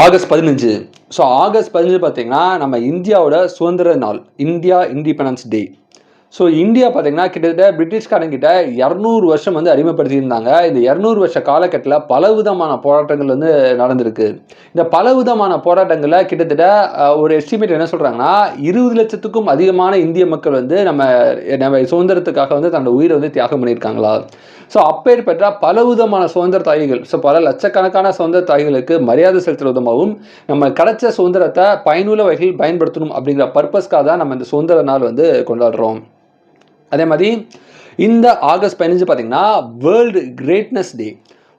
August 15. So August 15 பார்த்தீங்கன்னா நம்ம இந்தியாவோட சுதந்திர நாள், India independence day. So India பார்த்தீங்கன்னா கிட்டத்தட்ட பிரிட்டிஷ்காரங்கிட்ட 200 வருஷம் வந்து அடிமைப்படுத்தியிருந்தாங்க. இந்த 200 வருஷ காலகட்டத்தில் பலவிதமான போராட்டங்கள் வந்து நடந்திருக்கு. இந்த பலவிதமான போராட்டங்களில் கிட்டத்தட்ட ஒரு எஸ்டிமேட் என்ன சொல்கிறாங்கன்னா 20 லட்சத்துக்கும் அதிகமான இந்திய மக்கள் வந்து நம்ம சுதந்திரத்துக்காக வந்து தன்னோட உயிரை வந்து தியாகம் பண்ணியிருக்காங்களா. ஸோ அப்பேற்பட்ட பலவிதமான சுதந்திர தாயிகள், ஸோ பல லட்சக்கணக்கான சுதந்திர தாய்களுக்கு மரியாதை செலுத்துற விதமாகவும் நம்ம கிடைச்ச சுதந்திரத்தை பயனுள்ள வகையில் பயன்படுத்தணும் அப்படிங்கிற பர்பஸ்க்காக தான் நம்ம இந்த சுதந்திர நாள் வந்து கொண்டாடுறோம். அதே மாதிரி இந்த ஆகஸ்ட் 15 பார்த்தீங்கன்னா வேர்ல்டு கிரேட்னஸ் டே.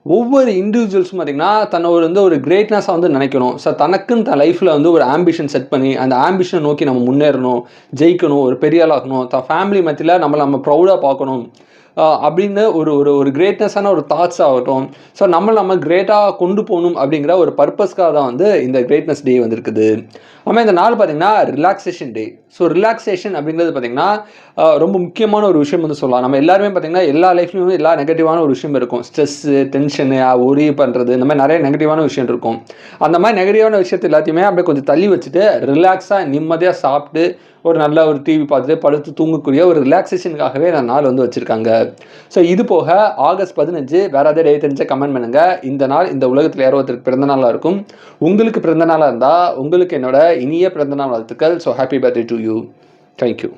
ஒவ்வொரு இண்டிவிஜுவல்ஸும் பார்த்தீங்கன்னா தன்னை ஒரு கிரேட்னஸாக வந்து நினைக்கணும். ஸோ தனக்குன்னு தன் லைஃப்பில் வந்து ஒரு ஆம்பிஷன் செட் பண்ணி அந்த ஆம்பிஷனை நோக்கி நம்ம முன்னேறணும், ஜெயிக்கணும், ஒரு பெரிய ஆளாகணும், தன் ஃபேமிலி மத்தியில் நம்ம ப்ரௌடாக பார்க்கணும் அப்படின்னு ஒரு கிரேட்னஸான ஒரு தாட்ஸ் ஆகட்டும். ஸோ நம்ம கிரேட்டாக கொண்டு போகணும் அப்படிங்கிற ஒரு பர்பஸ்க்காக தான் வந்து இந்த கிரேட்னஸ் டே வந்துருக்குது. ஆமாம், இந்த நாள் பார்த்திங்கன்னா ரிலாக்ஸேஷன் டே. ஸோ ரிலாக்ஸேஷன் அப்படிங்கிறது பார்த்திங்கன்னா ரொம்ப முக்கியமான ஒரு விஷயம் வந்து சொல்லலாம். நம்ம எல்லாருமே பார்த்திங்கன்னா எல்லா லைஃப்லையும் எல்லா நெகட்டிவான ஒரு விஷயம் இருக்கும். ஸ்ட்ரெஸ்ஸு, டென்ஷனு, ஒரி பண்ணுறது, இந்த மாதிரி நிறைய நெகட்டிவான விஷயம் இருக்கும். அந்த மாதிரி நெகட்டிவான விஷயத்தை எல்லாத்தையுமே அப்படியே கொஞ்சம் தள்ளி வச்சுட்டு ரிலாக்ஸாக நிம்மதியாக சாப்பிட்டு ஒரு நல்ல ஒரு டிவி பார்த்துட்டு படுத்து தூங்கக்கூடிய ஒரு ரிலாக்ஸேஷனுக்காகவே நான் நாள் வந்து வச்சுருக்காங்க. ஸோ இது போக ஆகஸ்ட் 15 வேறு ஏதாவது டே தெரிஞ்சால் கமெண்ட் பண்ணுங்கள். இந்த நாள் இந்த உலகத்தில் யாரோ ஒருத்தருக்கு பிறந்த நாளாக இருக்கும். உங்களுக்கு பிறந்த நாளாக இருந்தால் உங்களுக்கு என்னோட இனிய பிறந்த நாள் வாழ்த்துக்கள். So happy birthday to you. Thank you.